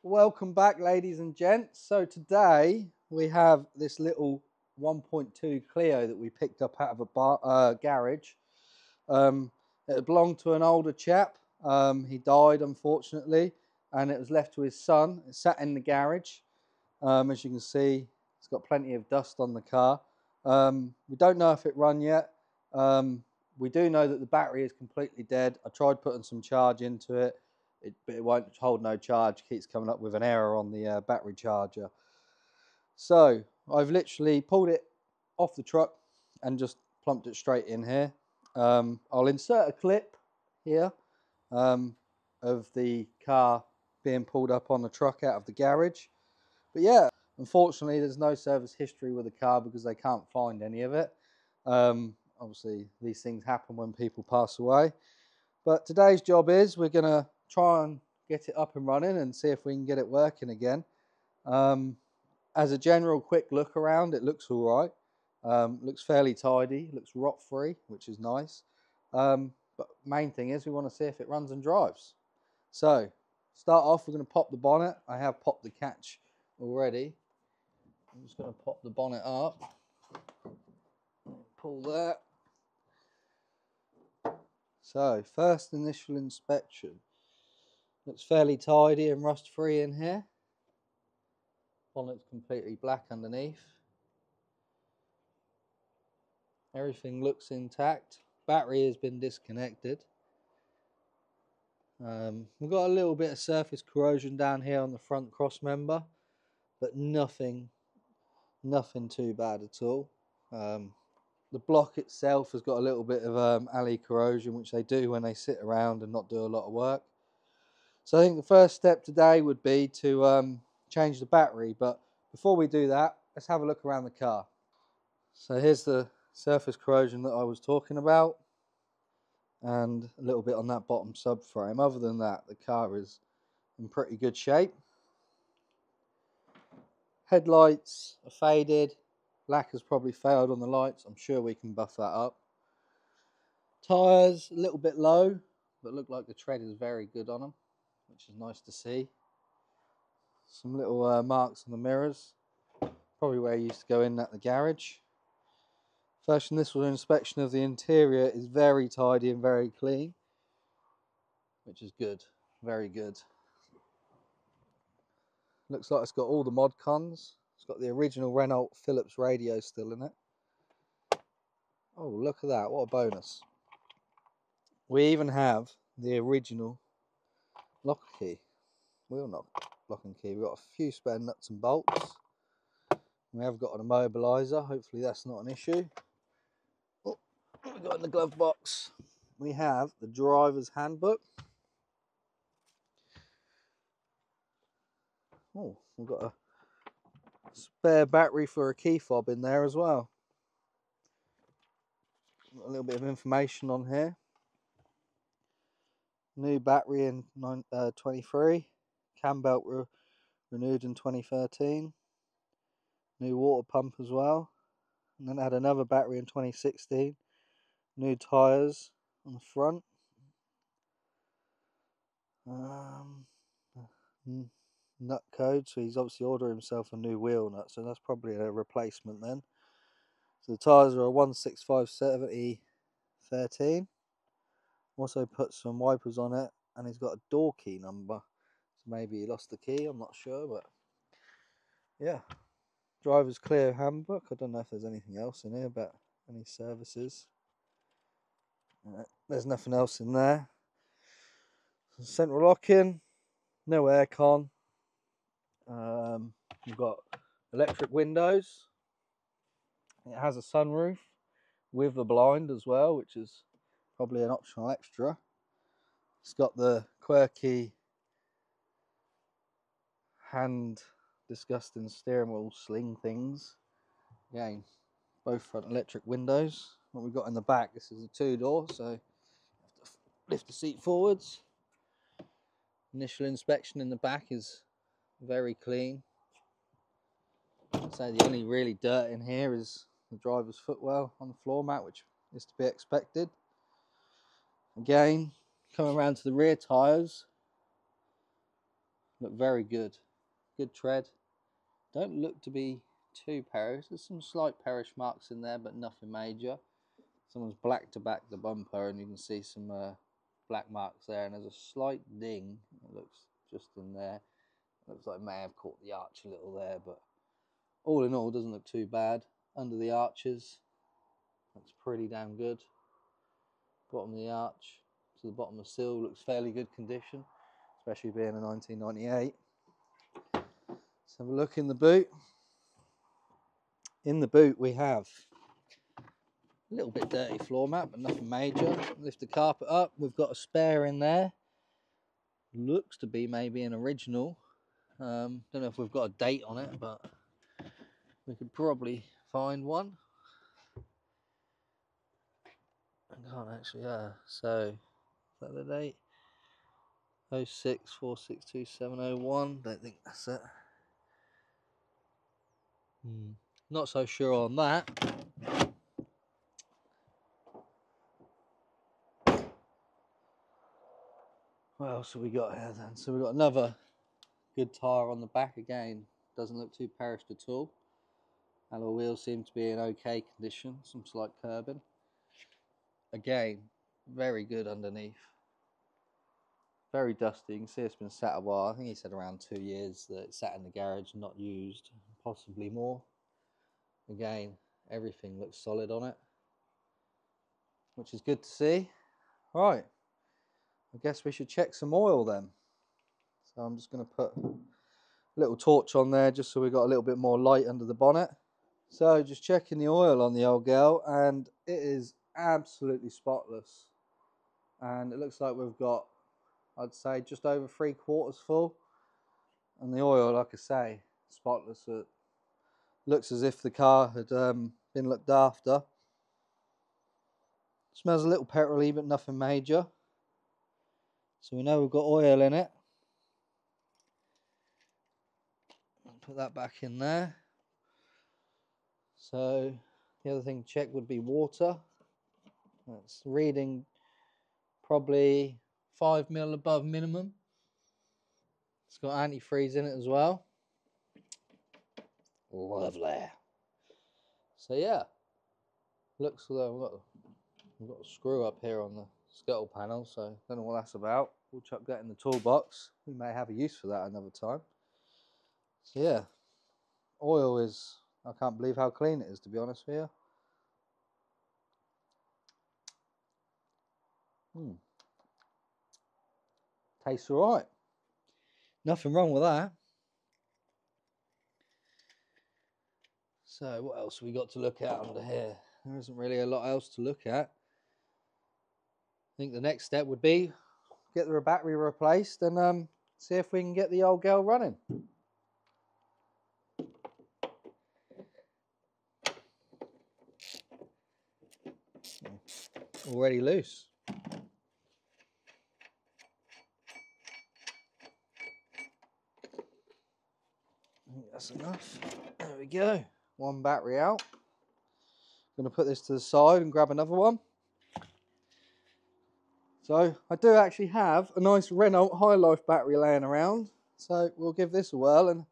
Welcome back, ladies and gents. So today we have this little 1.2 Clio that we picked up out of a garage. It belonged to an older chap. He died, unfortunately, and it was left to his son. It sat in the garage. As you can see, it's got plenty of dust on the car. We don't know if it run yet. We do know that the battery is completely dead. I tried putting some charge into it. But it won't hold no charge. Keeps coming up with an error on the battery charger. So I've literally pulled it off the truck and just plumped it straight in here. I'll insert a clip here of the car being pulled up on the truck out of the garage. But yeah, unfortunately there's no service history with the car because they can't find any of it. Obviously these things happen when people pass away. But today's job is we're going to try and get it up and running and see if we can get it working again. As a general quick look around, it looks all right. Looks fairly tidy, looks rot free, which is nice. But main thing is we want to see if it runs and drives. So start off, we're going to pop the bonnet. I have popped the catch already. I'm just going to pop the bonnet up. Pull that. So, first initial inspection. Looks fairly tidy and rust free in here. Bonnet's completely black underneath. Everything looks intact. Battery has been disconnected. We've got a little bit of surface corrosion down here on the front cross member, but nothing too bad at all. The block itself has got a little bit of alley corrosion, which they do when they sit around and not do a lot of work. So I think the first step today would be to change the battery, but before we do that, let's have a look around the car. So here's the surface corrosion that I was talking about, and a little bit on that bottom subframe. Other than that, the car is in pretty good shape. Headlights are faded. Black has probably failed on the lights. I'm sure we can buff that up. Tyres, a little bit low, but look like the tread is very good on them, which is nice to see. Some little marks on the mirrors, probably where I used to go in at the garage. First initial inspection of the interior is very tidy and very clean, which is good, very good. Looks like it's got all the mod cons. It's got the original Renault Philips radio still in it. Oh, look at that, what a bonus. We even have the original lock key, wheel lock and key. We've got a few spare nuts and bolts. We have got an immobiliser, hopefully that's not an issue. Oh, what we got in the glove box? We have the driver's handbook. Oh, we've got a spare battery for a key fob in there as well. Got a little bit of information on here. New battery in 23. Cam belt renewed in 2013. New water pump as well. And then it had another battery in 2016. New tyres on the front. Nut code, so he's obviously ordering himself a new wheel nut, so that's probably a replacement then. So the tyres are a 165/70 13. Also put some wipers on it, and he's got a door key number, so maybe he lost the key, I'm not sure, but yeah. Driver's clear handbook. I don't know if there's anything else in here about any services. There's nothing else in there. Central locking, no aircon. We've got electric windows. It has a sunroof with a blind as well, which is probably an optional extra. It's got the quirky hand disgusting steering wheel sling things. Again, both front electric windows. What we've got in the back, this is a 2-door, so you have to lift the seat forwards. Initial inspection in the back is very clean. I'd say the only really dirt in here is the driver's footwell on the floor mat, which is to be expected. Again, coming around to the rear tyres, Look very good. Good tread. Don't look to be too perished. There's some slight perish marks in there, but nothing major. Someone's blacked to back the bumper, and you can see some black marks there, and there's a slight ding. It looks just in there. Looks like it may have caught the arch a little there, but all in all, doesn't look too bad. Under the arches, looks pretty damn good. Bottom of the arch to the bottom of the sill looks fairly good condition, especially being a 1998. Let's have a look in the boot. In the boot we have a little bit dirty floor mat, but nothing major. Lift the carpet up, we've got a spare in there. Looks to be maybe an original. Don't know if we've got a date on it, but we could probably find one. I can't actually, so, is that the date? 06462701, don't think that's it. Not so sure on that. What else have we got here then? So we've got another good tyre on the back again. Doesn't look too perished at all. Alloy wheels seem to be in okay condition, some slight curbing. Again, very good underneath. Very dusty. You can see it's been sat a while. I think he said around 2 years that it sat in the garage, not used, possibly more. Again, everything looks solid on it, which is good to see. Right, I guess we should check some oil then. So I'm just going to put a little torch on there just so we've got a little bit more light under the bonnet. So just checking the oil on the old girl, and it is absolutely spotless. And it looks like we've got, I'd say, just over 3/4 full. And the oil, like I say, spotless. It looks as if the car had been looked after. Smells a little petrol-y, but nothing major. So we know we've got oil in it. I'll put that back in there. So the other thing to check would be water. That's reading probably 5 mil above minimum. It's got antifreeze in it as well. Lovely. So yeah, looks as though we've got a screw up here on the scuttle panel, so don't know what that's about. We'll chuck that in the toolbox. We may have a use for that another time. So yeah, oil is, I can't believe how clean it is, to be honest with you. Tastes alright. Nothing wrong with that. So what else have we got to look at under here? There isn't really a lot else to look at. I think the next step would be get the battery replaced and see if we can get the old girl running. Already loose. I think that's enough. There we go. One battery out. I'm going to put this to the side and grab another one. So I do actually have a nice Renault High Life battery laying around. So we'll give this a whirl, and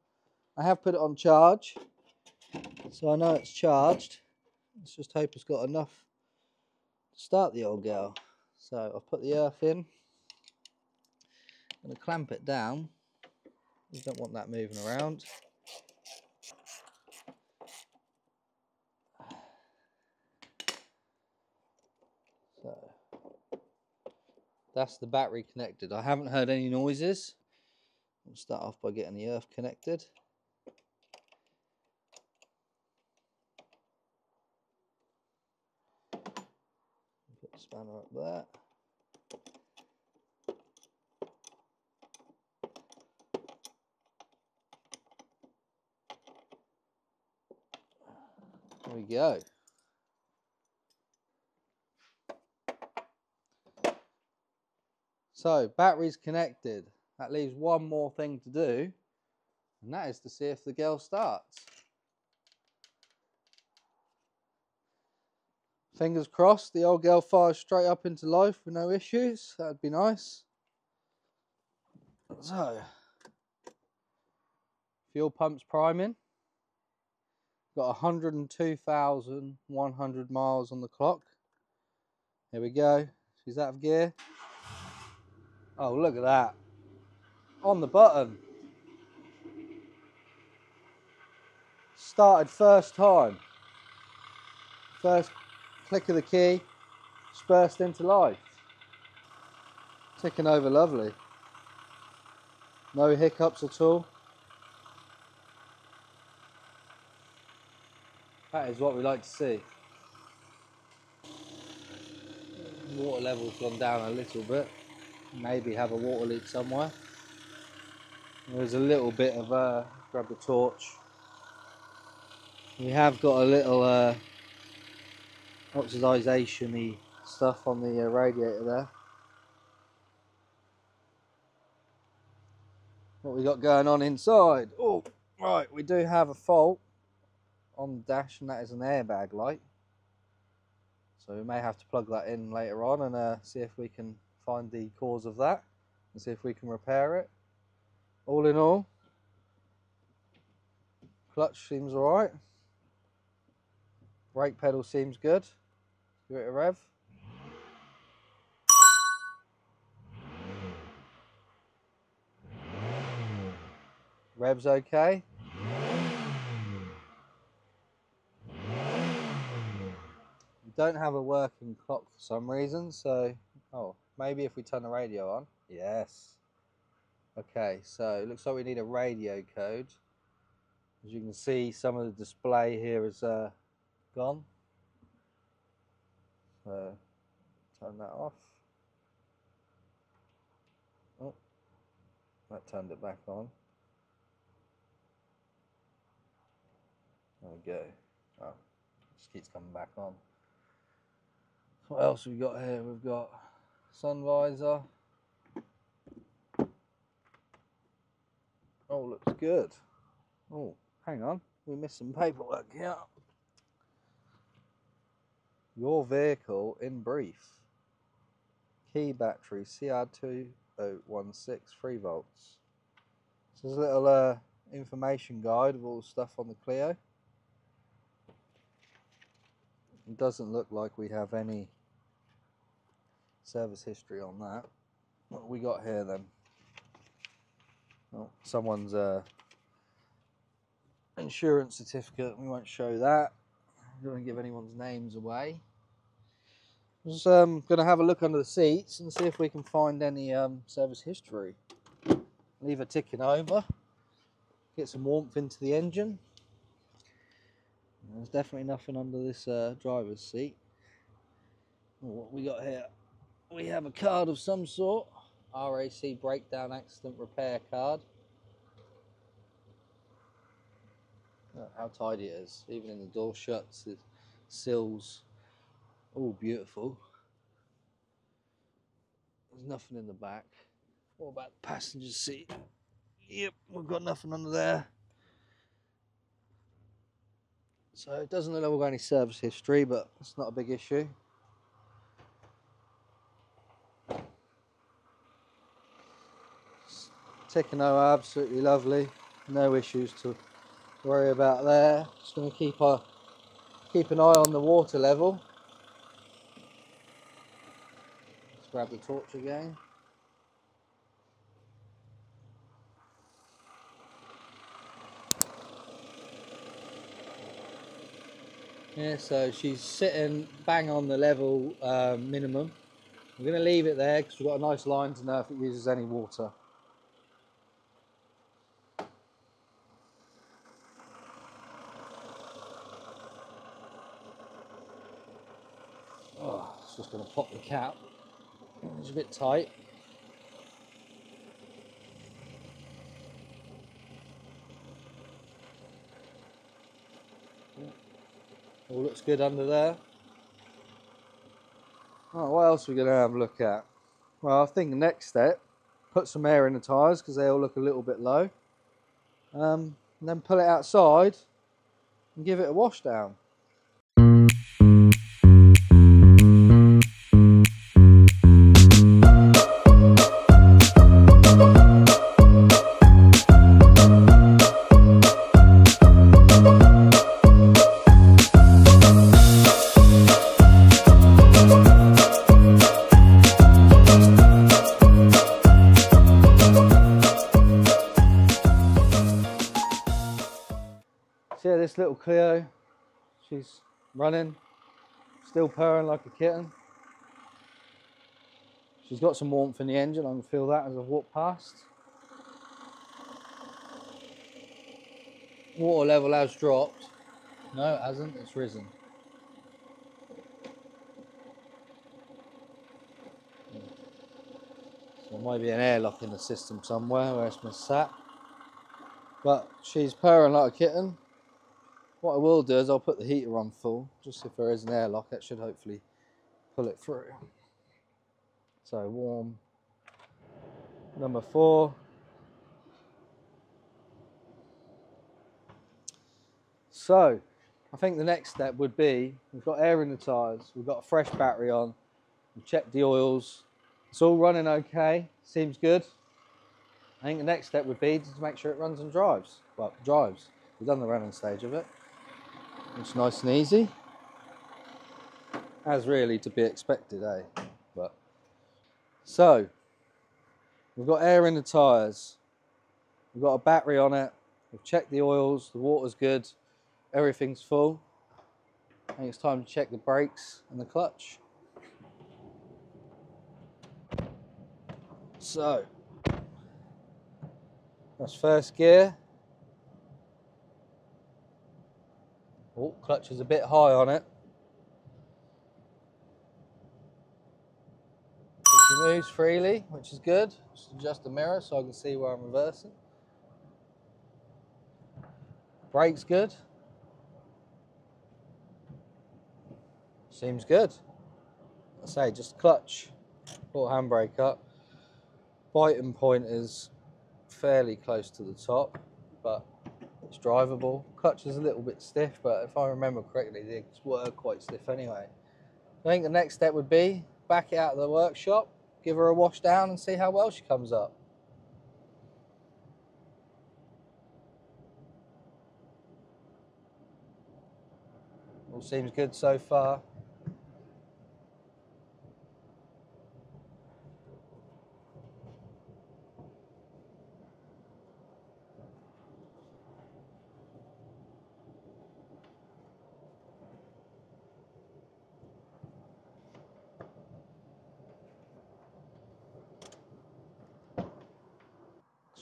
I have put it on charge. So I know it's charged. Let's just hope it's got enough to start the old girl. So I've put the earth in. I'm going to clamp it down. You don't want that moving around. So that's the battery connected. I haven't heard any noises. We'll start off by getting the earth connected. Put the spanner up there. There we go. So battery's connected. That leaves one more thing to do, and that is to see if the girl starts. Fingers crossed the old girl fires straight up into life with no issues. That'd be nice. So Fuel pump's priming. Got 102,100 miles on the clock. Here we go. She's out of gear. Oh, look at that. On the button. Started first time. First click of the key. Just burst into life. Ticking over lovely. No hiccups at all. That is what we like to see. Water level's gone down a little bit. Maybe have a water leak somewhere. There's a little bit of grab the torch. We have got a little oxidization-y stuff on the radiator there. What we got going on inside? Oh, right, we do have a fault on the dash, and that is an airbag light. So we may have to plug that in later on and see if we can find the cause of that and see if we can repair it. All in all, clutch seems alright. Brake pedal seems good. Give it a rev. Rev's okay. We don't have a working clock for some reason, so maybe if we turn the radio on. Yes. Okay, so it looks like we need a radio code. As you can see, some of the display here is gone. So turn that off. Oh, that turned it back on. There we go. Oh, just keeps coming back on. What else we got here? We've got sun visor. Oh, looks good. Oh, hang on. We missed some paperwork here. Your vehicle in brief. Key battery CR2016 3 volts. So there's a little information guide of all the stuff on the Clio. It doesn't look like we have any service history on that. What have we got here then? Oh, someone's insurance certificate. We won't show that. I don't want to give anyone's names away. I'm just going to have a look under the seats and see if we can find any service history. Leave it ticking over. Get some warmth into the engine. There's definitely nothing under this driver's seat. What we got here? We have a card of some sort. RAC breakdown accident repair card. Look how tidy it is. Even in the door shuts, the sills, all beautiful. There's nothing in the back. What about the passenger seat? Yep, we've got nothing under there. So it doesn't look like we've got any service history, but it's not a big issue. Ticking over, absolutely lovely. No issues to worry about there. Just going to keep an eye on the water level. Let's grab the torch again. Yeah, so she's sitting bang on the level minimum. I'm going to leave it there because we've got a nice line to know if it uses any water. Oh, it's just going to pop the cap. It's a bit tight. All looks good under there. Oh, what else are we going to have a look at? Well, I think the next step, put some air in the tyres because they all look a little bit low. And then pull it outside and give it a wash down. So yeah, this little Clio, she's running, still purring like a kitten. She's got some warmth in the engine, I can feel that as I walk past. Water level has dropped. No, it hasn't, it's risen. So there might be an airlock in the system somewhere where it's been sat. But she's purring like a kitten. What I will do is I'll put the heater on full, just if there is an airlock, that should hopefully pull it through. So warm. Number 4. So, I think the next step would be, we've got air in the tyres, we've got a fresh battery on, we've checked the oils, it's all running okay, seems good. I think the next step would be to make sure it runs and drives. Well, drives. We've done the running stage of it. It's nice and easy. As really to be expected, eh? But so, we've got air in the tyres, we've got a battery on it, we've checked the oils, the water's good, everything's full. I think it's time to check the brakes and the clutch. So, that's first gear. Oh, clutch is a bit high on it. She moves freely, which is good. Just adjust the mirror so I can see where I'm reversing. Brake's good. Seems good. I say, just clutch, pull handbrake up. Biting point is fairly close to the top, but it's drivable. Clutch is a little bit stiff, but if I remember correctly, they were quite stiff anyway. I think the next step would be back it out of the workshop, give her a wash down and see how well she comes up. All seems good so far.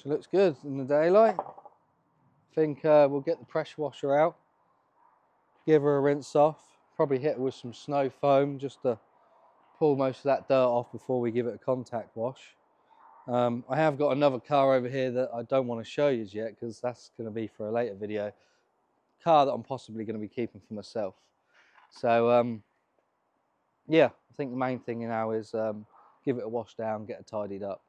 She looks good in the daylight. I think we'll get the pressure washer out, give her a rinse off, probably hit her with some snow foam just to pull most of that dirt off before we give it a contact wash. I have got another car over here that I don't want to show you yet because that's going to be for a later video. Car that I'm possibly going to be keeping for myself. So yeah, I think the main thing now is give it a wash down, get it tidied up.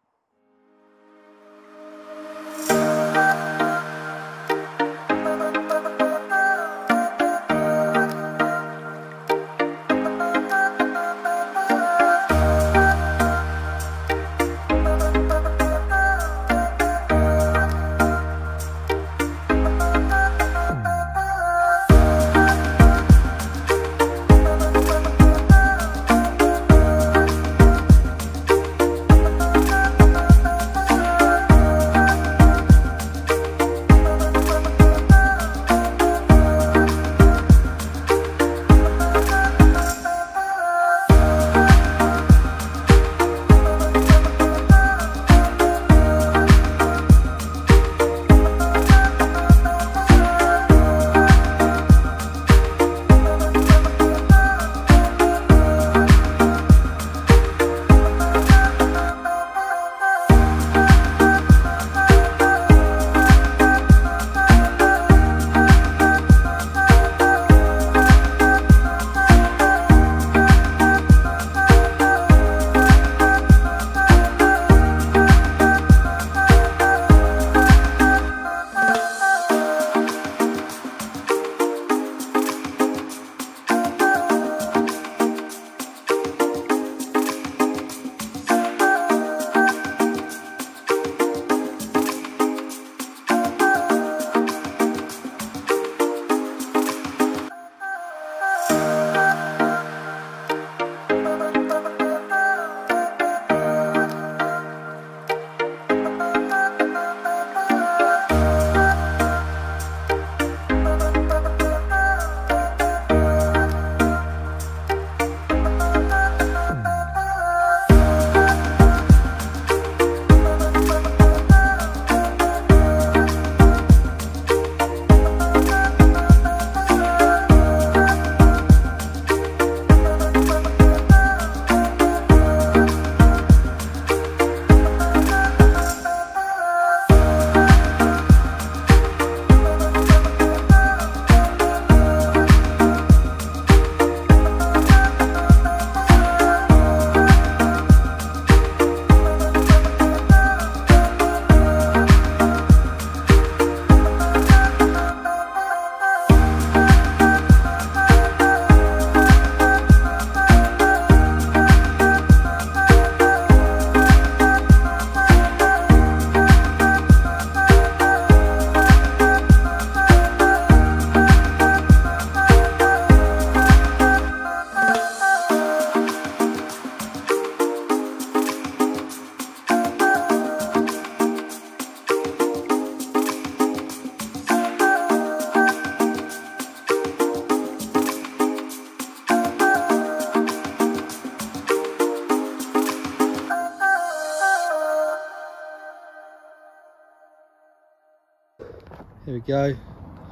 Here we go.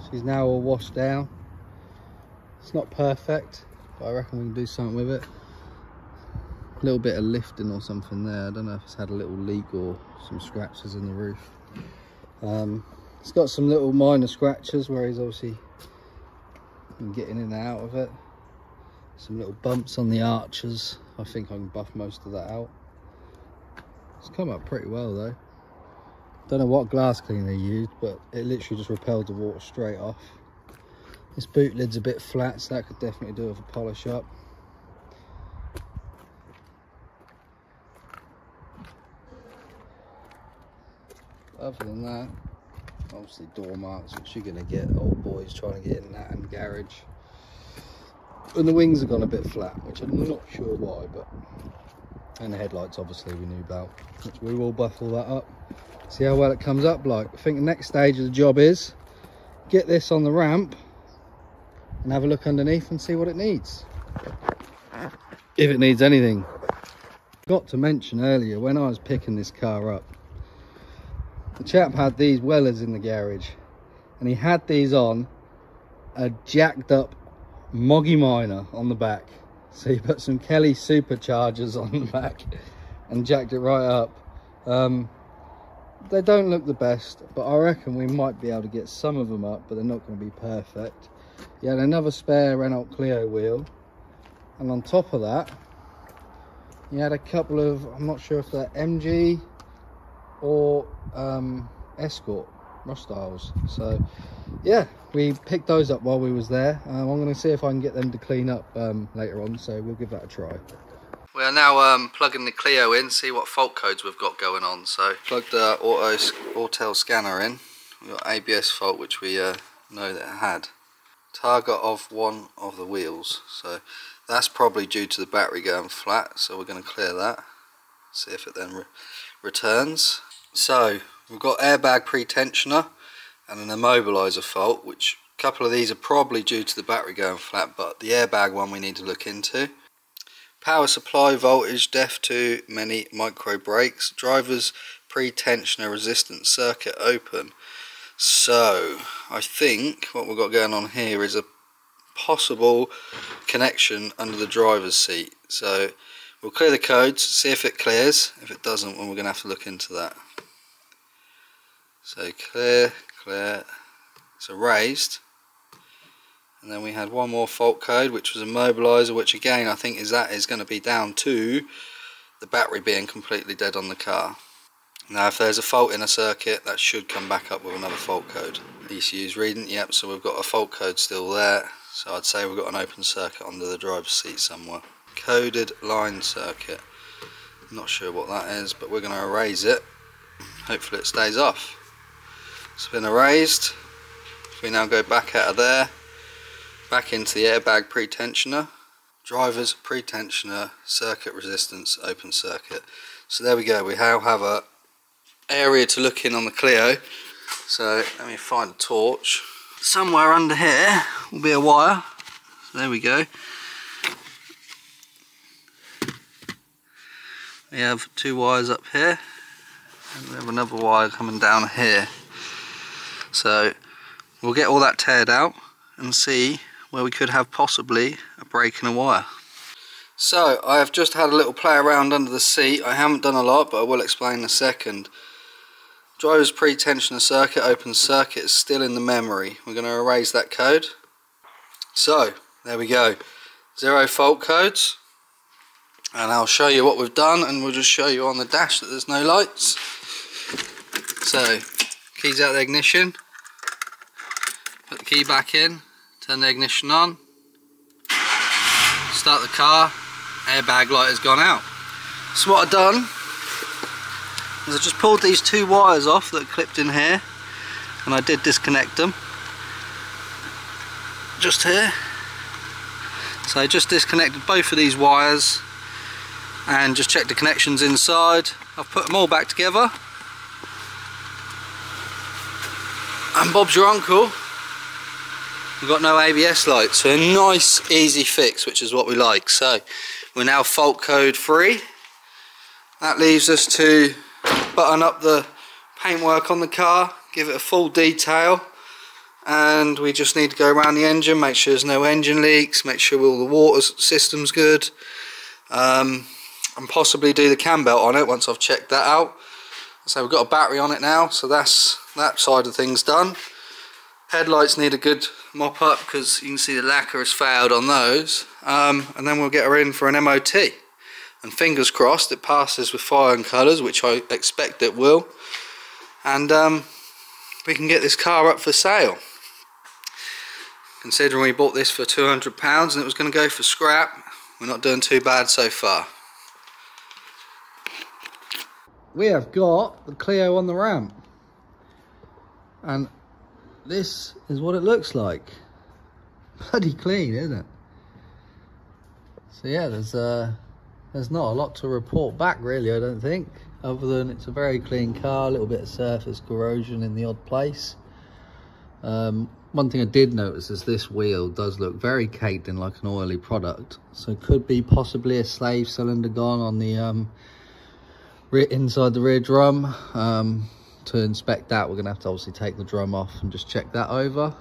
She's now all washed down. It's not perfect, but I reckon we can do something with it. A little bit of lifting or something there. I don't know if it's had a little leak or some scratches in the roof. It's got some little minor scratches where he's obviously been getting in and out of it. Some little bumps on the arches. I think I can buff most of that out. It's come up pretty well though. Don't know what glass cleaner they used, but it literally just repelled the water straight off. This boot lid's a bit flat, so that could definitely do with a polish up. Other than that, obviously door marks, which you're going to get, old boys trying to get in that and garage. And the wings have gone a bit flat, which I'm not sure why, but... And the headlights obviously we knew about, which we will buff all that up. See how well it comes up like. I think the next stage of the job is get this on the ramp and have a look underneath and see what it needs. If it needs anything. Got to mention earlier, when I was picking this car up, the chap had these Wellers in the garage and he had these on a jacked up Moggy Minor on the back. So he put some Kelly superchargers on the back and jacked it right up. They don't look the best, but I reckon we might be able to get some of them up, but they're not going to be perfect. He had another spare Renault Clio wheel, and on top of that he had a couple of, I'm not sure if they're MG or Escort Rostyles. So yeah, we picked those up while we was there. I'm going to see if I can get them to clean up later on, so we'll give that a try. We are now plugging the Clio in, see what fault codes we've got going on. So plugged the Autel scanner in. We've got ABS fault, which we know that it had. Target of one of the wheels, so that's probably due to the battery going flat, so we're going to clear that, see if it then returns. So we've got airbag pre-tensioner and an immobiliser fault, which a couple of these are probably due to the battery going flat, but the airbag one we need to look into. Power supply voltage def to many micro brakes. Driver's pre-tensioner resistance circuit open. So I think what we've got going on here is a possible connection under the driver's seat. So we'll clear the codes, see if it clears. If it doesn't, then we're going to have to look into that. So clear, clear. So raised. And then we had one more fault code, which was immobiliser, which again I think is going to be down to the battery being completely dead on the car. Now if there's a fault in a circuit, that should come back up with another fault code. ECU's reading, yep, so we've got a fault code still there. So I'd say we've got an open circuit under the driver's seat somewhere. Coded line circuit. Not sure what that is, but we're going to erase it. Hopefully it stays off. It's been erased. If we now go back out of there, back into the airbag pre-tensioner, driver's pre-tensioner, circuit resistance, open circuit. So there we go, we now have a area to look in on the Clio. So let me find a torch. Somewhere under here will be a wire. So there we go. We have two wires up here, and we have another wire coming down here. So we'll get all that teared out and see where we could have possibly a break in a wire. So I have just had a little play around under the seat. I haven't done a lot, but I will explain in a second. Driver's pre-tensioner circuit, open circuit is still in the memory. We're going to erase that code. So there we go, 0 fault codes, and I'll show you what we've done, and we'll just show you on the dash that there's no lights. So keys out the ignition, put the key back in, turn the ignition on, start the car, airbag light has gone out. So what I've done is I just pulled these two wires off that are clipped in here, and I did disconnect them just here. So I just disconnected both of these wires and just checked the connections inside. I've put them all back together, and Bob's your uncle. We've got no ABS lights, so a nice easy fix, which is what we like. So we're now fault code free. That leaves us to button up the paintwork on the car, give it a full detail, and we just need to go around the engine, make sure there's no engine leaks, make sure all the water system's good, and possibly do the cam belt on it once I've checked that out. So we've got a battery on it now, so that's that side of things done. Headlights need a good mop up because you can see the lacquer has failed on those, and then we'll get her in for an MOT, and fingers crossed it passes with fire and colours, which I expect it will, and we can get this car up for sale. Considering we bought this for £200 and it was going to go for scrap, we're not doing too bad so far. We have got the Clio on the ramp, and this is what it looks like. Bloody clean, isn't it? So yeah, there's not a lot to report back really, I don't think, other than it's a very clean car, a little bit of surface corrosion in the odd place. One thing I did notice is this wheel does look very caked in like an oily product, so it could be possibly a slave cylinder gone on the inside the rear drum. To inspect that, we're gonna have to obviously take the drum off and just check that over.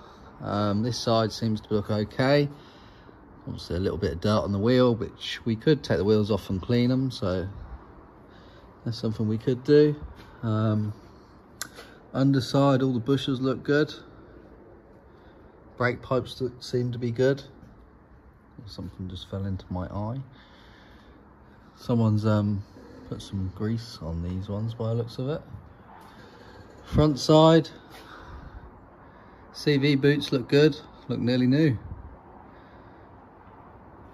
This side seems to look okay. Obviously a little bit of dirt on the wheel, which we could take the wheels off and clean them, so that's something we could do. Underside, all the bushes look good. Brake pipes seem to be good. Something just fell into my eye. Someone's put some grease on these ones by the looks of it. Front side, CV boots look good, look nearly new.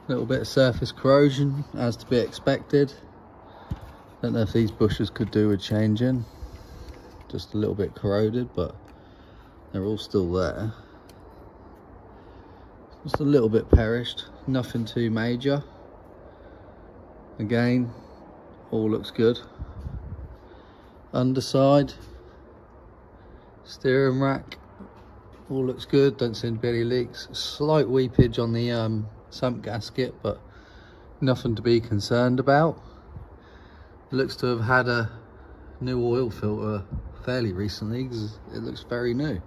Little bit of surface corrosion as to be expected. Don't know if these bushes could do with changing. Just a little bit corroded, but they're all still there. Just a little bit perished, nothing too major. Again, all looks good. Underside, steering rack, all looks good, don't seem to be any leaks. Slight weepage on the sump gasket, but nothing to be concerned about. It looks to have had a new oil filter fairly recently because it looks very new.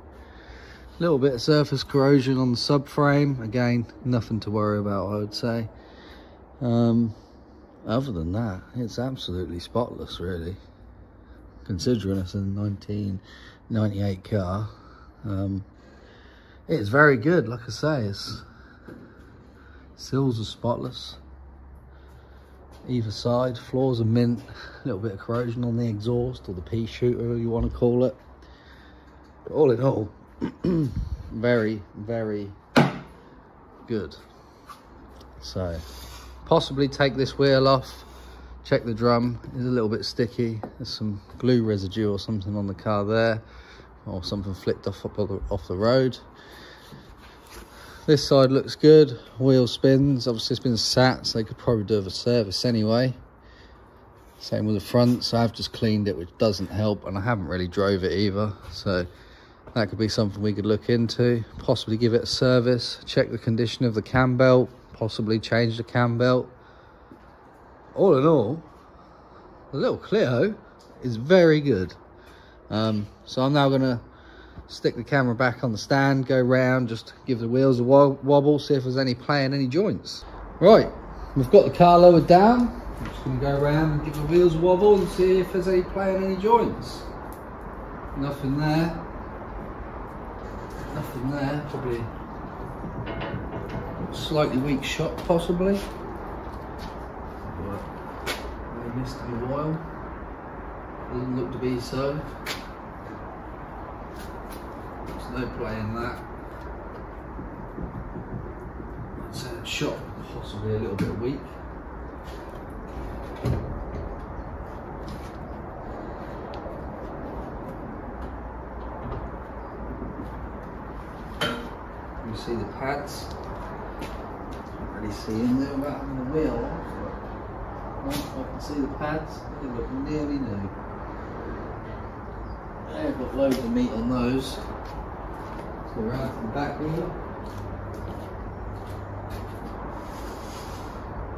Little bit of surface corrosion on the subframe, again nothing to worry about, I would say. Other than that, it's absolutely spotless really, considering it's a 1998 car. It's very good, like I say. Sills are spotless, either side, floors are mint, a little bit of corrosion on the exhaust, or the pea shooter you want to call it. But all in all, very, very good. So possibly take this wheel off, check the drum, it's a little bit sticky, there's some glue residue or something on the car there, or something flicked off the road. This side looks good, wheel spins, obviously it's been sat, so they could probably do a service anyway. Same with the front, so I've just cleaned it, which doesn't help, and I haven't really drove it either, so that could be something we could look into. Possibly give it a service, check the condition of the cam belt, possibly change the cam belt. All in all, the little Clio is very good. So I'm now gonna stick the camera back on the stand, go round, just give the wheels a wobble, see if there's any play in any joints. Right, we've got the car lowered down. I'm just gonna go around and give the wheels a wobble and see if there's any play in any joints. Nothing there. Nothing there, probably a slightly weak shot possibly. But I missed it a while. Doesn't look to be so. There's no play in that. I'd say that shot possibly a little bit weak. You see the pads. Can't really see in there without having the wheel on, but I can see the pads. They look nearly new. I've got loads of meat on those. Let's go around from the back wheel.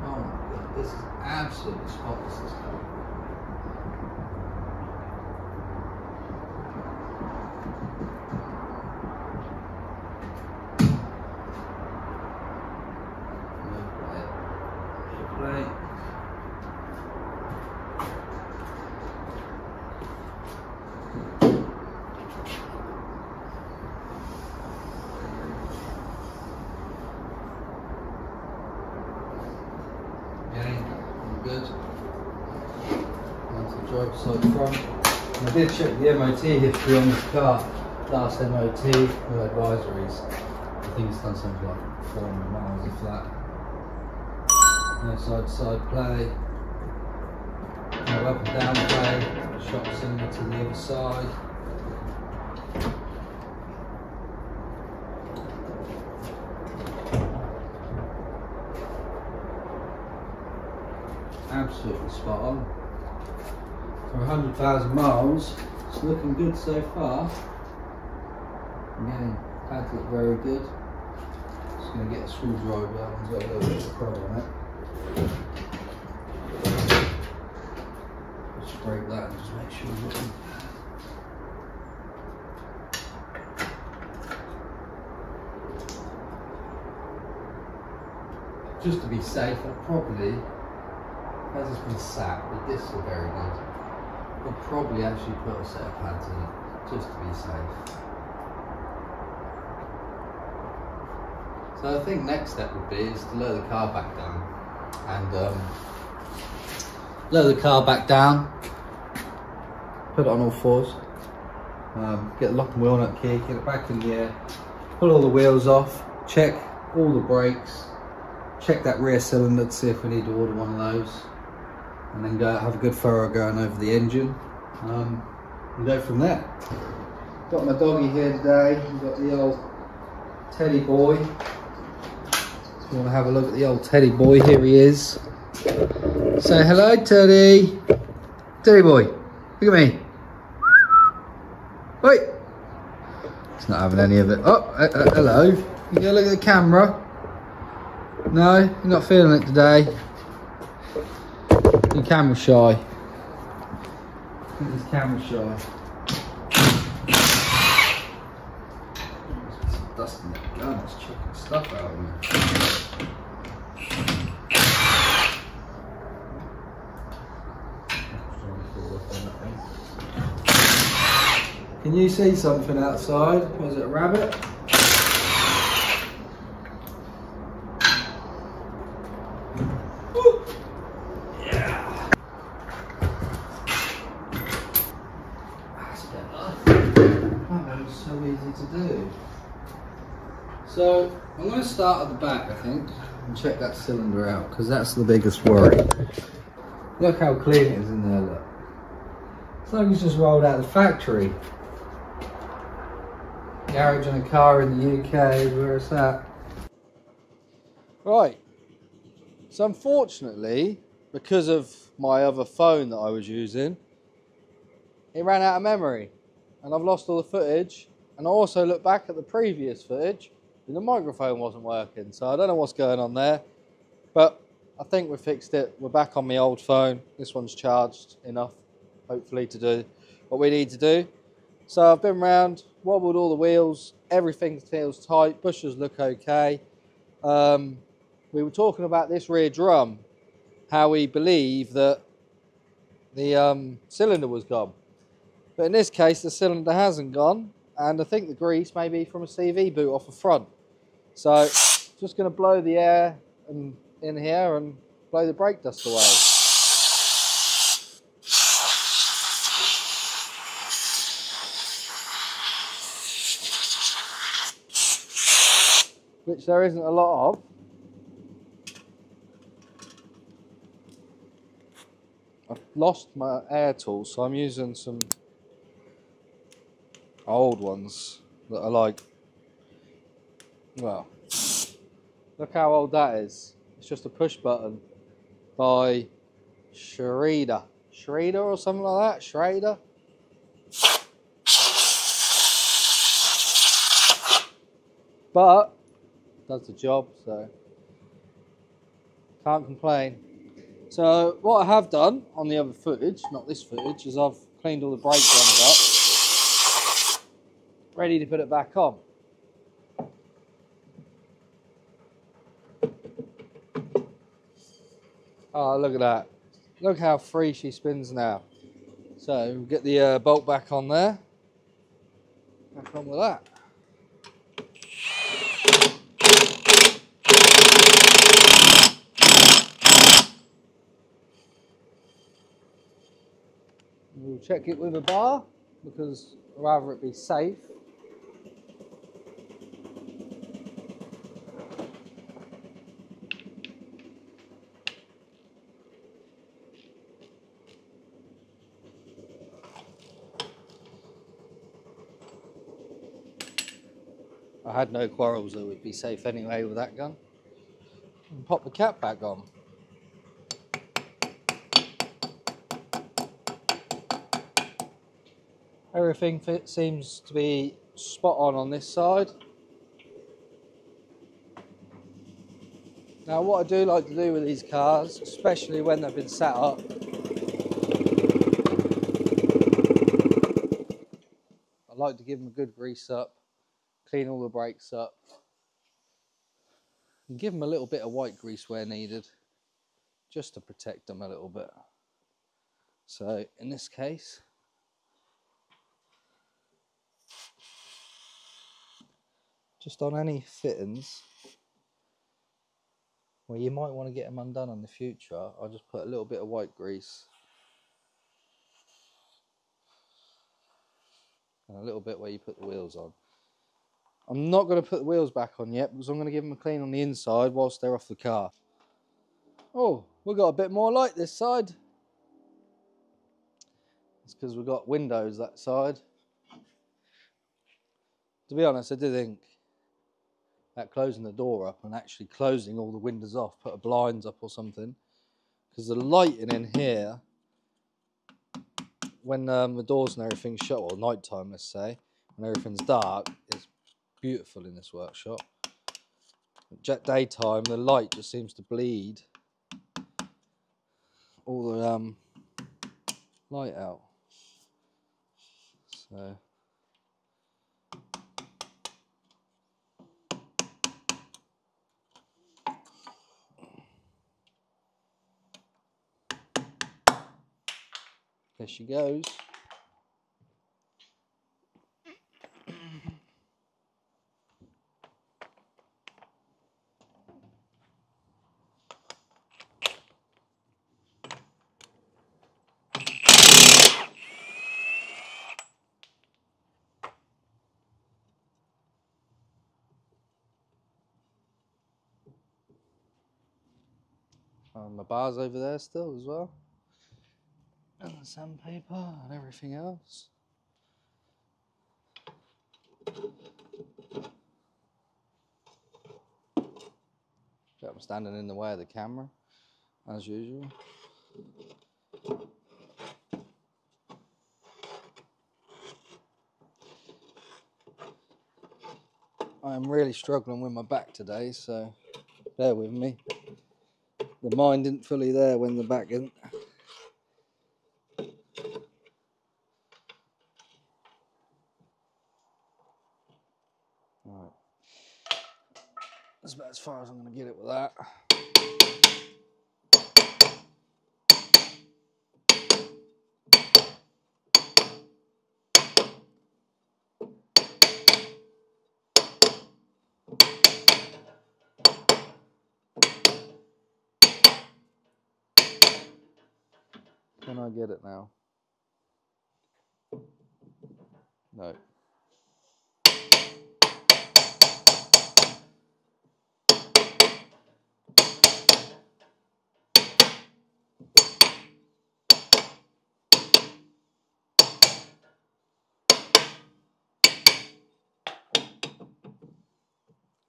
Oh my god, this is absolutely spotless, this car. right side front. And I did check the MOT history on this car. Last MOT, no advisories. I think it's done something like 400 miles if that. No side to side play. No up and down play. Shot similar to the other side. Absolutely spot on. For 100,000 miles, it's looking good so far. Again, pads look very good. Just going to get a screwdriver, that one's got a little bit of a problem on it. Just break that and just make sure you're looking. Just to be safe, I'll probably, as it's been sat, the discs are very good. I'll probably actually put a set of pads in it, just to be safe. So I think next step would be is to lower the car back down. And lower the car back down, put it on all fours, get the lock and wheel nut key, get it back in the air, pull all the wheels off, check all the brakes, check that rear cylinder to see if we need to order one of those, and then go have a good thorough going over the engine, and go from there. Got my doggy here today. We've got the old Teddy boy. If you want to have a look at the old Teddy boy, here he is. Say hello, Teddy. Teddy boy, look at me. Wait. He's not having any of it. Oh, hello. You go look at the camera. No, you're not feeling it today. You're camera shy. He's camera shy. There's some dust in that gun. It's chucking stuff out of me. Can you see something outside? Was it a rabbit? So easy to do. So I'm going to start at the back, I think, and check that cylinder out, because that's the biggest worry. Look how clean it is in there, look. It's like it's just rolled out of the factory. Garage on a car in the UK, where it's at. Right, so unfortunately, because of my other phone that I was using, it ran out of memory. And I've lost all the footage, and I also looked back at the previous footage and the microphone wasn't working, so I don't know what's going on there, but I think we fixed it. We're back on my old phone. This one's charged enough, hopefully, to do what we need to do. So I've been round, wobbled all the wheels, everything feels tight, bushers look okay. We were talking about this rear drum, how we believe that the cylinder was gone. But in this case, the cylinder hasn't gone, and I think the grease may be from a CV boot off the front. So, just going to blow the air in here and blow the brake dust away. Which there isn't a lot of. I've lost my air tools, so I'm using some old ones that are like, well, look how old that is. It's just a push button by Schrader or something like that. Schrader. But does the job, so can't complain. So what I have done on the other footage, not this footage, is I've cleaned all the brake drums up, ready to put it back on. Oh, look at that. Look how free she spins now. So we'll get the bolt back on there. Back on with that. We'll check it with a bar because I'd rather it be safe. I had no quarrels that would be safe anyway with that gun. And pop the cap back on. Everything seems to be spot on this side. Now what I do like to do with these cars, especially when they've been set up, I like to give them a good grease up, clean all the brakes up, and give them a little bit of white grease where needed, just to protect them a little bit. So in this case, just on any fittings where you might want to get them undone in the future, I'll just put a little bit of white grease and a little bit where you put the wheels on. I'm not going to put the wheels back on yet because I'm going to give them a clean on the inside whilst they're off the car. Oh, we've got a bit more light this side. It's because we've got windows that side. To be honest, I did think that closing the door up and actually closing all the windows off, put a blinds up or something, because the lighting in here, when the doors and everything's shut, or night time let's say, when everything's dark, it's beautiful in this workshop. At daytime, the light just seems to bleed all the light out. So there she goes. My bar's over there still as well. And the sandpaper and everything else. I'm standing in the way of the camera, as usual. I'm really struggling with my back today, so bear with me. The mind isn't fully there when the back isn't. Right. That's about as far as I'm going to get it with that. Can I get it now? No.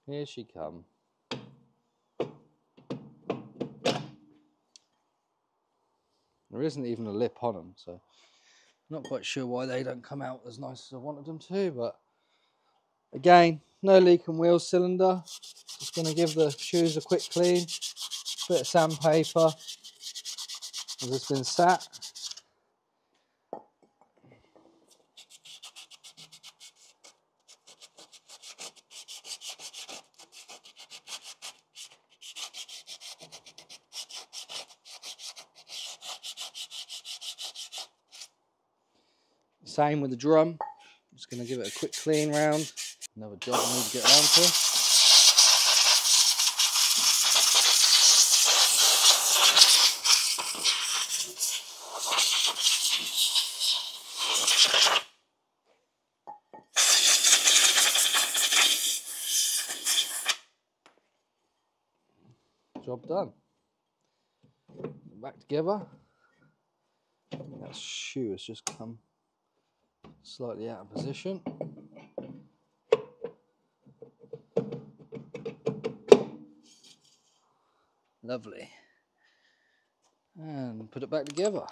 Here she comes. There isn't even a lip on them, so I'm not quite sure why they don't come out as nice as I wanted them to, but again, no leak in wheel cylinder. Just going to give the shoes a quick clean, bit of sandpaper as it's been sat. Same with the drum. Just going to give it a quick clean round. Another job I need to get around to. job done. Back together. That shoe has just come slightly out of position. Lovely. And put it back together.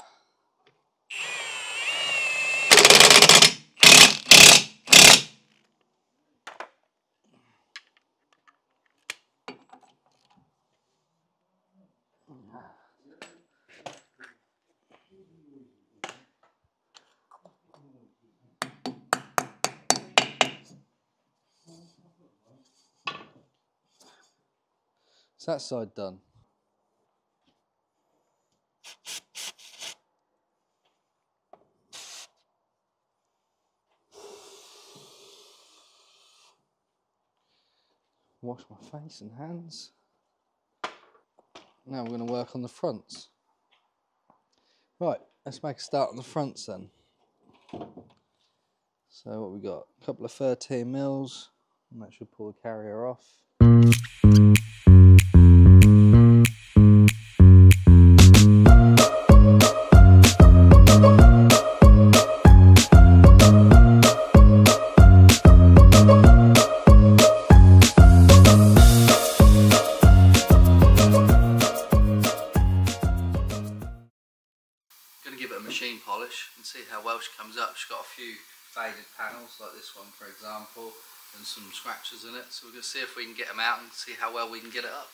So that side done. Wash my face and hands. Now we're going to work on the fronts. Right, let's make a start on the fronts then. So what we got? A couple of 13 mils, and that should pull the carrier off. Going to give it a machine polish and see how well she comes up. She's got a few faded panels like this one for example, and some scratches in it, so we're going to see if we can get them out and see how well we can get it up.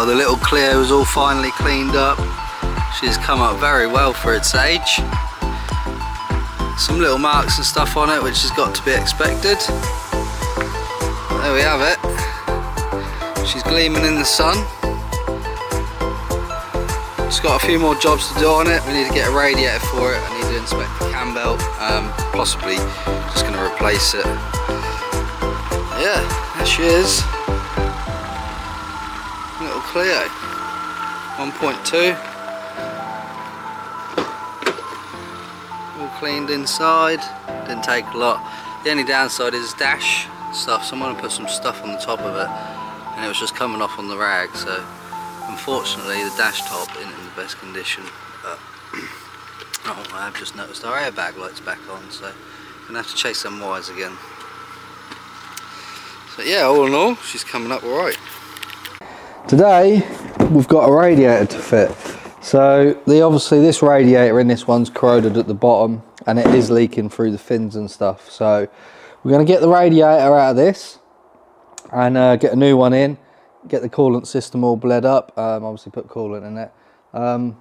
The little Clio is all finally cleaned up. She's come up very well for its age. Some little marks and stuff on it, which has got to be expected. There we have it. She's gleaming in the sun. Just got a few more jobs to do on it. We need to get a radiator for it. I need to inspect the cam belt. Possibly just going to replace it. Yeah, there she is. Little Clio 1.2, all cleaned inside, didn't take a lot. The only downside is dash stuff, so I'm going to put some stuff on the top of it, and it was just coming off on the rag, so unfortunately the dash top isn't in the best condition. But oh, I have just noticed our airbag light's back on, so Gonna have to chase some wires again. So yeah, all in all, she's coming up alright. Today, we've got a radiator to fit. So obviously this radiator in this one's corroded at the bottom and it is leaking through the fins and stuff. So we're going to get the radiator out of this and get a new one in, get the coolant system all bled up, obviously put coolant in it.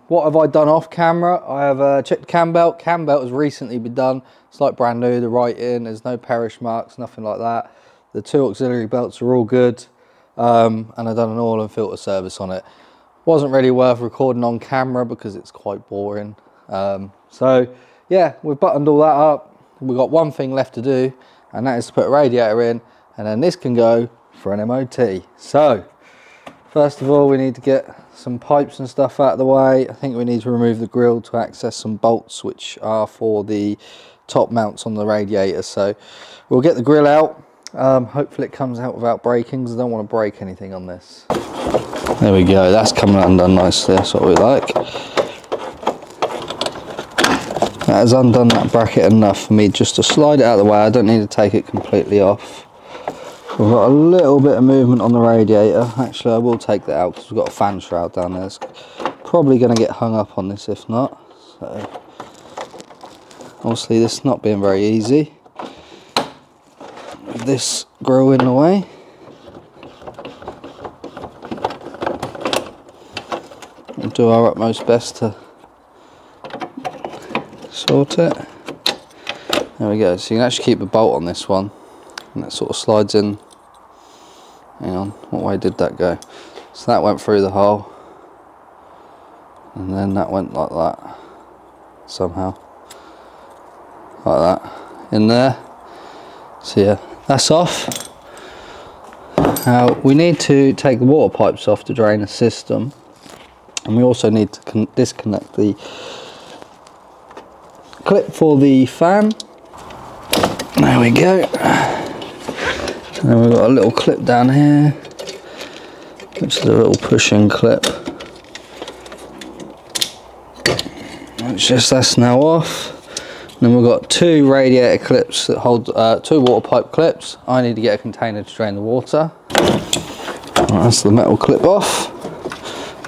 What have I done off camera? I have checked the cam belt. Cam belt has recently been done. It's like brand new, the right in, there's no perish marks, nothing like that. The two auxiliary belts are all good, and I've done an oil and filter service on it. Wasn't really worth recording on camera because it's quite boring. So yeah, we've buttoned all that up. We've got one thing left to do, and that is to put a radiator in, and then this can go for an MOT. So first of all, we need to get some pipes and stuff out of the way. I think we need to remove the grill to access some bolts which are for the top mounts on the radiator. So we'll get the grill out. Hopefully it comes out without breaking, because I don't want to break anything on this. There we go, that's coming undone nicely, that's what we like. That has undone that bracket enough for me just to slide it out of the way. I don't need to take it completely off. We've got a little bit of movement on the radiator. Actually, I will take that out because we've got a fan shroud down there. It's probably going to get hung up on this if not. So obviously this not being very easy. With this grill in the way. We'll do our utmost best to sort it. There we go. So you can actually keep a bolt on this one, and that sort of slides in. Hang on, what way did that go? So that went through the hole, and then that went like that, somehow, like that, in there. So yeah, that's off. Now we need to take the water pipes off to drain the system, and we also need to disconnect the clip for the fan. There we go. And then we've got a little clip down here, which is a little pushing clip. That's now off. And then we've got two radiator clips that hold two water pipe clips. I need to get a container to drain the water. Right, that's the metal clip off.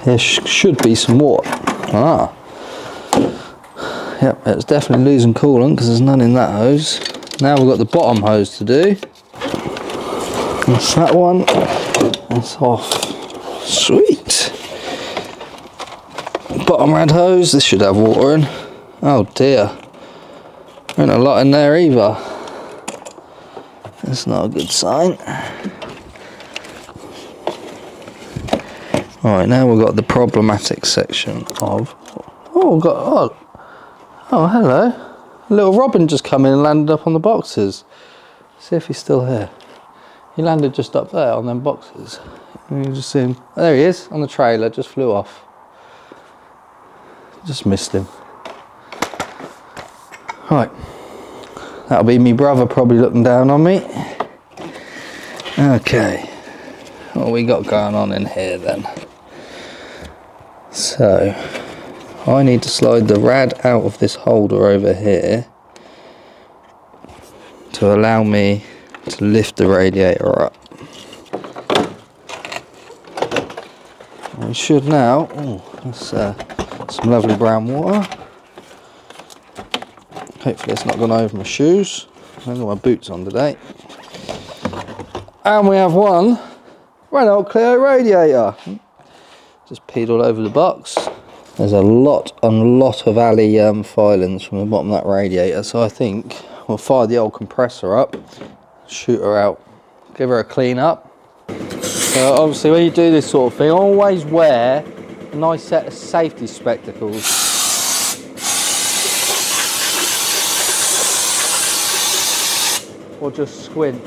There should be some water. Ah. Yep, it's definitely losing coolant because there's none in that hose. Now we've got the bottom hose to do. That's that one. That's off. Sweet. Bottom red hose. This should have water in. Oh dear. There ain't a lot in there either. That's not a good sign. Alright, now we've got the problematic section of... Oh, we've got... Oh, hello. A little robin just come in and landed up on the boxes. See if he's still here. He landed just up there on them boxes. You can just see him. There he is, on the trailer, just flew off. Just missed him. Right. That'll be me brother probably looking down on me. Okay. What we got going on in here then? So, I need to slide the rad out of this holder over here to allow me to lift the radiator up. We should now, oh, that's some lovely brown water. Hopefully it's not gone over my shoes. I've got my boots on today. And we have one Renault Clio radiator. Just peed all over the box. There's a lot of alley filings from the bottom of that radiator, so I think we'll fire the old compressor up, shoot her out, give her a clean up. So obviously when you do this sort of thing, always wear a nice set of safety spectacles. Or just squint.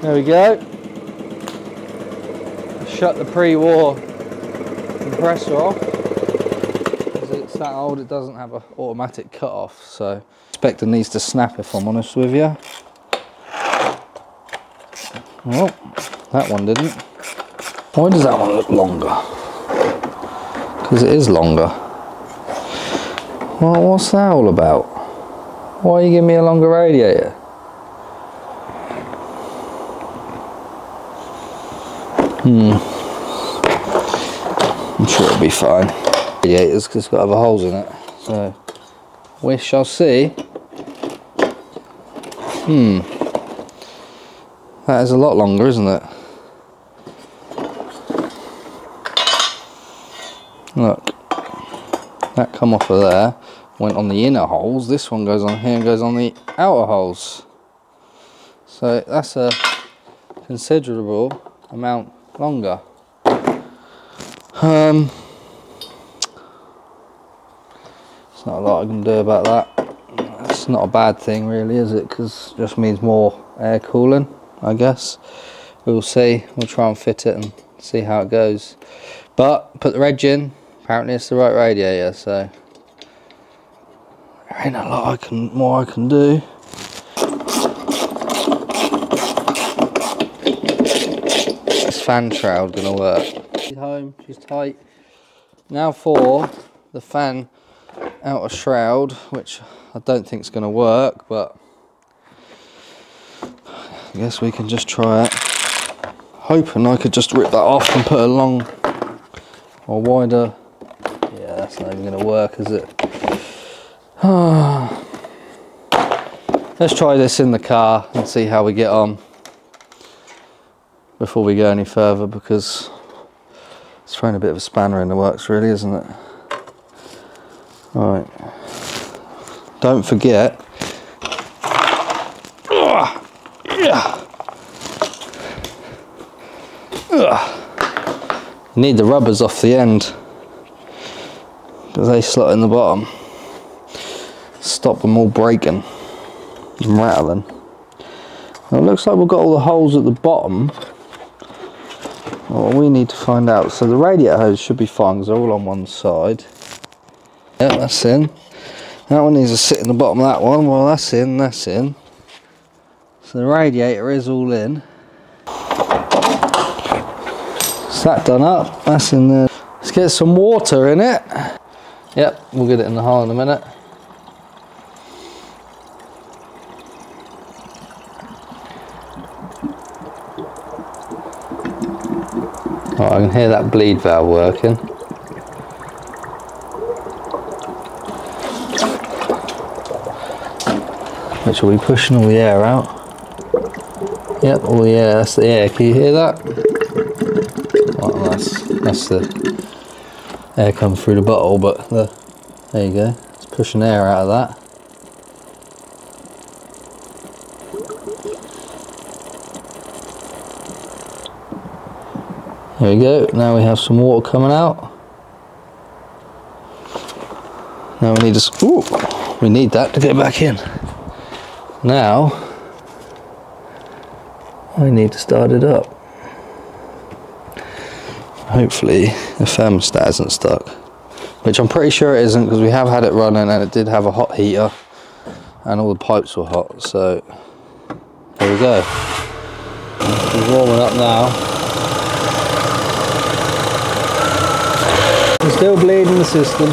There we go. Shut the pre-war compressor off. Because it's that old, it doesn't have an automatic cut off, so inspector needs to snap if I'm honest with you. Well, that one didn't. Why does that one look longer? because it is longer. Well, what's that all about? Why are you giving me a longer radiator? I'm sure it'll be fine. Radiators, because it's got other holes in it, so we shall see. That is a lot longer, isn't it? Look, that come off of there, went on the inner holes. This one goes on here and goes on the outer holes. So that's a considerable amount longer. There's not a lot I can do about that. It's not a bad thing really, is it? Because it just means more air cooling, I guess. We'll see. We'll try and fit it and see how it goes. But put the reg in. Apparently it's the right radiator, so there ain't a lot more I can do. This fan shroud gonna work. She's home, she's tight. Now for the fan outer shroud, which I don't think is gonna work, but I guess we can just try it. Hoping I could just rip that off and put a long or wider. Yeah, that's not even going to work, is it? Let's try this in the car and see how we get on before we go any further, because it's throwing a bit of a spanner in the works really, isn't it? Alright, don't forget you need the rubbers off the end because they slot in the bottom. Stop them all breaking and rattling. Well, it looks like we've got all the holes at the bottom. Well, we need to find out. So the radiator hose should be fine because they're all on one side. Yep, that's in. That one needs to sit in the bottom of that one. Well, that's in, that's in. So the radiator is all in. That done up, that's in there. Let's get some water in it. Yep, we'll get it in the hole in a minute. Oh, I can hear that bleed valve working. Which will be pushing all the air out. Yep, all the air, that's the air. Can you hear that? Well, that's the air coming through the bottle, but there you go. It's pushing air out of that. There we go. Now we have some water coming out. Now we need to. Ooh, we need that to get back in. Now I need to start it up. Hopefully the thermostat isn't stuck, which I'm pretty sure it isn't because we have had it running and it did have a hot heater and all the pipes were hot, so there we go. It's warming up now. It's still bleeding the system.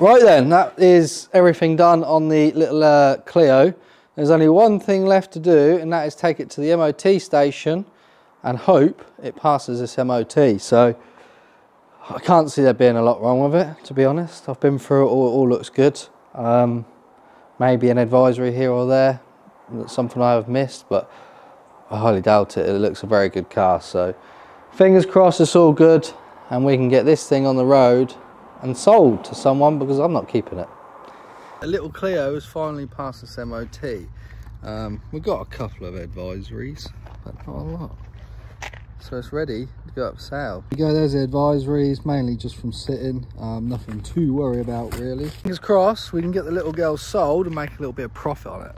Right then, that is everything done on the little Clio. There's only one thing left to do, and that is take it to the MOT station and hope it passes this MOT. So I can't see there being a lot wrong with it, to be honest. I've been through it all looks good. Maybe an advisory here or there, that's something I have missed, but I highly doubt it. It looks a very good car, so fingers crossed it's all good and we can get this thing on the road and sold to someone, because I'm not keeping it. A little Clio has finally passed this MOT. We've got a couple of advisories, but not a lot. So it's ready to go up for sale. There you go, there's the advisories, mainly just from sitting. Nothing to worry about really. Fingers crossed we can get the little girl sold and make a little bit of profit on it.